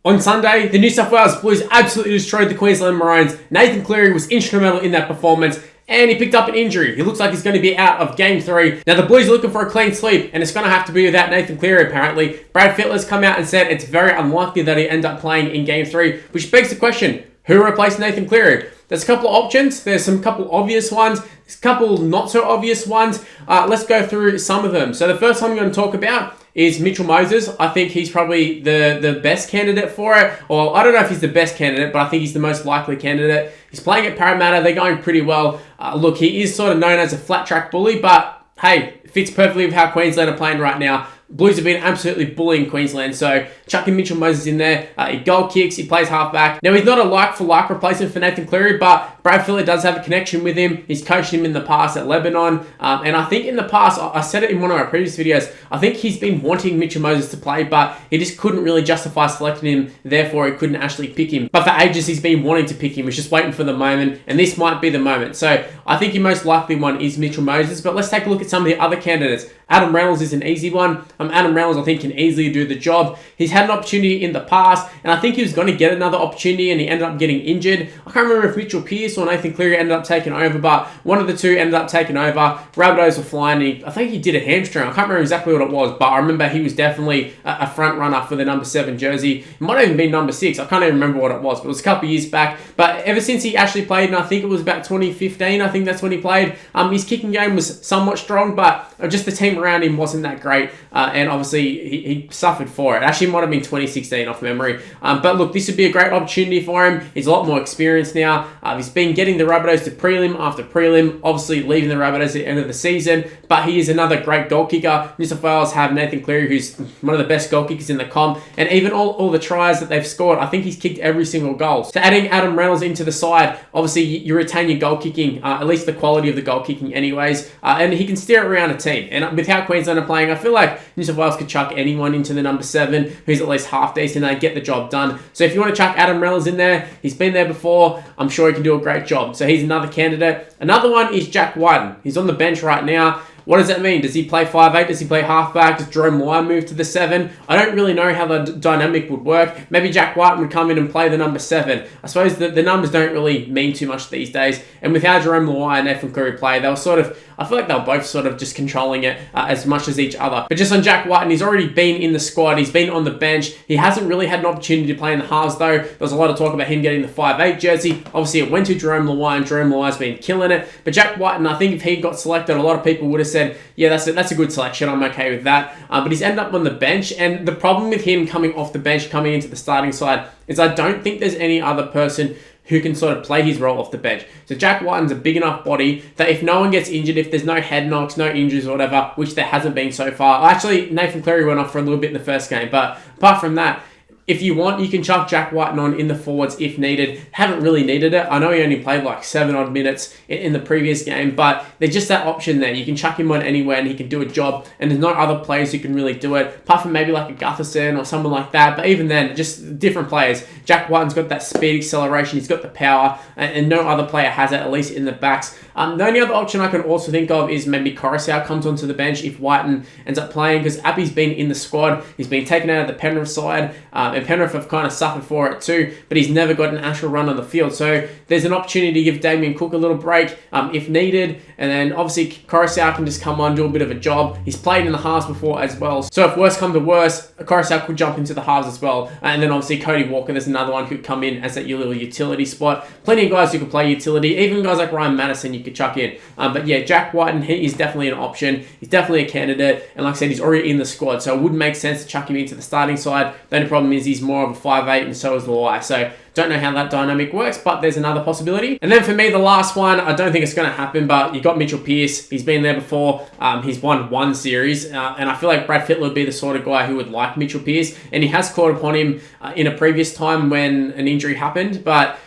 On Sunday, the New South Wales Blues absolutely destroyed the Queensland Maroons. Nathan Cleary was instrumental in that performance, and he picked up an injury. He looks like he's going to be out of Game 3. Now, the Blues are looking for a clean sweep, and it's going to have to be without Nathan Cleary, apparently. Brad Fittler's come out and said it's very unlikely that he end up playing in Game 3, which begs the question, who replaced Nathan Cleary? There's a couple of options. There's some couple obvious ones. There's a couple not so obvious ones. Let's go through some of them. So the first one I'm going to talk about is Mitchell Moses. I think he's probably the best candidate for it. Or I don't know if he's the best candidate, but I think he's the most likely candidate. He's playing at Parramatta. They're going pretty well. Look, he is sort of known as a flat track bully, but hey, fits perfectly with how Queensland are playing right now. Blues have been absolutely bullying Queensland, so chucking Mitchell Moses in there. He goal kicks, he plays halfback. Now, he's not a like-for-like replacement for Nathan Cleary, but Brad Fittler does have a connection with him. He's coached him in the past at Lebanon, and I think in the past, I said it in one of my previous videos, I think he's been wanting Mitchell Moses to play, but he just couldn't really justify selecting him, therefore he couldn't actually pick him. But for ages, he's been wanting to pick him. He's just waiting for the moment, and this might be the moment. So I think your most likely one is Mitchell Moses, but let's take a look at some of the other candidates. Adam Reynolds is an easy one. Adam Reynolds, I think, can easily do the job. He's had an opportunity in the past, and I think he was going to get another opportunity, and he ended up getting injured. I can't remember if Mitchell Pearce or Nathan Cleary ended up taking over, but one of the two ended up taking over. Rabbitohs were flying. I think he did a hamstring. I can't remember exactly what it was, but I remember he was definitely a front runner for the number 7 jersey. It might have even been number 6. I can't even remember what it was, but it was a couple of years back. But ever since he actually played, and I think it was about 2015, I think that's when he played, his kicking game was somewhat strong, but just the team around him wasn't that great, and obviously he suffered for it. Actually, it might have been 2016 off memory. But look, this would be a great opportunity for him. He's a lot more experienced now. He's been getting the Rabbitohs to prelim after prelim, obviously leaving the Rabbitohs at the end of the season, but he is another great goal kicker. New South Wales have Nathan Cleary, who's one of the best goal kickers in the comp, and even all the tries that they've scored, I think he's kicked every single goal. So adding Adam Reynolds into the side, obviously you retain your goal kicking, at least the quality of the goal kicking anyways, and he can steer around a team. And with how Queensland are playing, I feel like New South Wales could chuck anyone into the number 7 who's at least half decent and get the job done. So if you want to chuck Adam Reynolds in there, he's been there before. I'm sure he can do a great job. So he's another candidate. Another one is Jack Wighton. He's on the bench right now. What does that mean? Does he play 5'8"? Does he play halfback? Does Jerome Lyon move to the 7? I don't really know how the dynamic would work. Maybe Jack Wighton would come in and play the number 7. I suppose the numbers don't really mean too much these days. And with how Jerome Lyon and Nathan Cleary play, they were sort of, I feel like they were both sort of just controlling it as much as each other. But just on Jack Wighton, he's already been in the squad. He's been on the bench. He hasn't really had an opportunity to play in the halves, though. There was a lot of talk about him getting the 5'8" jersey. Obviously, it went to Jerome Lyon. Jerome Lyon's been killing it. But Jack Wighton, I think if he got selected, a lot of people would have said, yeah, that's a good selection. I'm okay with that. But he's ended up on the bench. And the problem with him coming off the bench, coming into the starting side, is I don't think there's any other person who can sort of play his role off the bench. So Jack Wighton's a big enough body that if no one gets injured, if there's no head knocks, no injuries or whatever, which there hasn't been so far. Actually, Nathan Cleary went off for a little bit in the first game. But apart from that, if you want, you can chuck Jack Wighton on in the forwards if needed. Haven't really needed it. I know he only played like 7 odd minutes in the previous game, but there's just that option there. You can chuck him on anywhere and he can do a job, and there's no other players who can really do it, apart from maybe like a Gutherson or someone like that. But even then, just different players. Jack Wighton's got that speed, acceleration, he's got the power, and no other player has it, at least in the backs. The only other option I can also think of is maybe Coruscant comes onto the bench if Wighton ends up playing, because Appy's been in the squad. He's been taken out of the Penrith side, and Penrith have kind of suffered for it too, but he's never got an actual run on the field. So there's an opportunity to give Damien Cook a little break if needed, and then obviously Coruscant can just come on, do a bit of a job. He's played in the halves before as well, so if worse come to worse, Coruscant could jump into the halves as well. And then obviously Cody Walker, there's another one who could come in as that little utility spot. Plenty of guys who could play utility, even guys like Ryan Madison you could chuck in. But yeah, Jack Wighton, he is definitely an option. He's definitely a candidate, and like I said, he's already in the squad, so it would make sense to chuck him into the starting side. The only problem is he's more of a 5'8", and so is Loi. So don't know how that dynamic works, but there's another possibility. And then for me, the last one, I don't think it's going to happen, but you got Mitchell Pearce. He's been there before. He's won one series, and I feel like Brad Fittler would be the sort of guy who would like Mitchell Pearce, and he has caught upon him in a previous time when an injury happened, but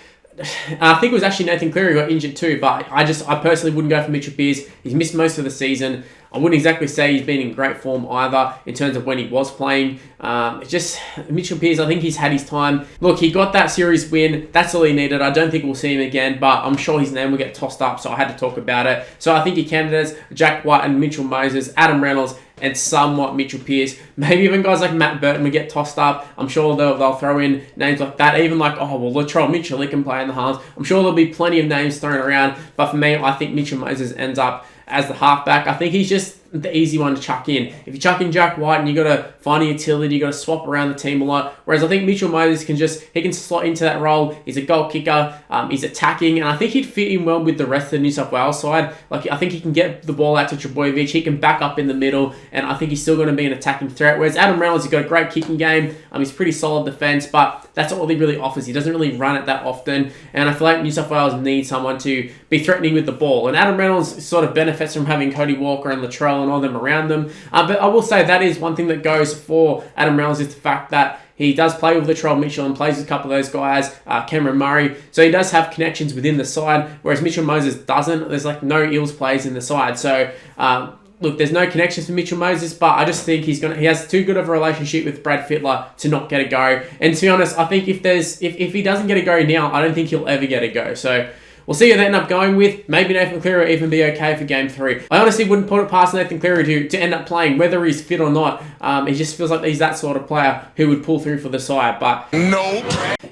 I think it was actually Nathan Cleary who got injured too, but I personally wouldn't go for Mitchell Pearce. He's missed most of the season. I wouldn't exactly say he's been in great form either in terms of when he was playing. It's just Mitchell Pearce, I think he's had his time. Look, he got that series win. That's all he needed. I don't think we'll see him again, but I'm sure his name will get tossed up, so I had to talk about it. So I think your candidates, Jack Wighton, Mitchell Moses, Adam Reynolds, and somewhat Mitchell Pearce. Maybe even guys like Matt Burton would get tossed up. I'm sure they'll throw in names like that. Even like, oh, well, Latrell Mitchell, he can play in the halves. I'm sure there'll be plenty of names thrown around. But for me, I think Mitchell Moses ends up as the halfback. I think he's just the easy one to chuck in. If you chuck in Jack Wighton, you got to find a utility, you got to swap around the team a lot. Whereas I think Mitchell Moses can slot into that role. He's a goal kicker, he's attacking, and I think he'd fit in well with the rest of the New South Wales side. Like, I think he can get the ball out to Trbojevic, he can back up in the middle, and I think he's still going to be an attacking threat. Whereas Adam Reynolds, he's got a great kicking game, he's pretty solid defense, but that's all he really offers. He doesn't really run it that often, and I feel like New South Wales needs someone to be threatening with the ball. And Adam Reynolds sort of benefits from having Cody Walker and Latrell and all them around them. But I will say that is one thing that goes for Adam Reynolds, is the fact that he does play with Latrell Mitchell and plays with a couple of those guys, Cameron Murray. So he does have connections within the side, whereas Mitchell Moses doesn't. There's like no Eels plays in the side. So look, there's no connections for Mitchell Moses, but I just think he has too good of a relationship with Brad Fittler to not get a go. And to be honest, I think if he doesn't get a go now, I don't think he'll ever get a go. So we'll see who they end up going with. Maybe Nathan Cleary will even be okay for Game 3. I honestly wouldn't put it past Nathan Cleary to end up playing, whether he's fit or not. He just feels like he's that sort of player who would pull through for the side. But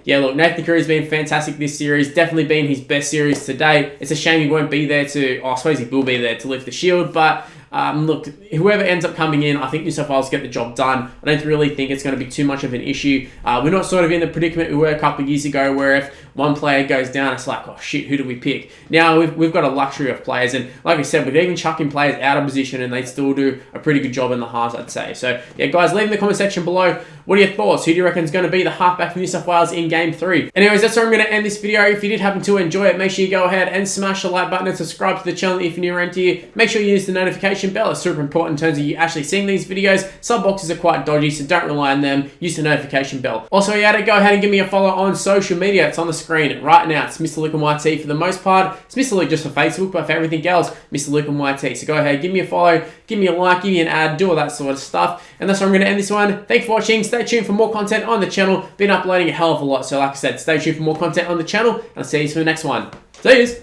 yeah, look, Nathan Cleary's been fantastic this series. Definitely been his best series to date. It's a shame he won't be there I suppose he will be there to lift the shield, but look, whoever ends up coming in, I think New South Wales get the job done. I don't really think it's going to be too much of an issue. We're not sort of in the predicament we were a couple of years ago, where if one player goes down, it's like, oh shit, who do we pick? Now we've got a luxury of players, and like I said, we can even chuck in players out of position and they still do a pretty good job in the halves, I'd say. So yeah, guys, leave in the comment section below, what are your thoughts? Who do you reckon is going to be the halfback for New South Wales in Game 3? Anyways, that's where I'm going to end this video. If you did happen to enjoy it, make sure you go ahead and smash the like button and subscribe to the channel if you're new around here. Make sure you use the notification bell. It's super important in terms of you actually seeing these videos. Some boxes are quite dodgy, so don't rely on them. Use the notification bell. Also, yeah, go ahead and give me a follow on social media. It's on the screen right now. It's Mr. Luke and YT for the most part. It's Mr. Luke just for Facebook, but for everything else, Mr. Luke and YT. So go ahead, give me a follow, give me a like, give me an ad, do all that sort of stuff. And that's where I'm going to end this one. Thanks for watching. Stay tuned for more content on the channel. Been uploading a hell of a lot, so like I said, stay tuned for more content on the channel, and I'll see you for the next one. See yous!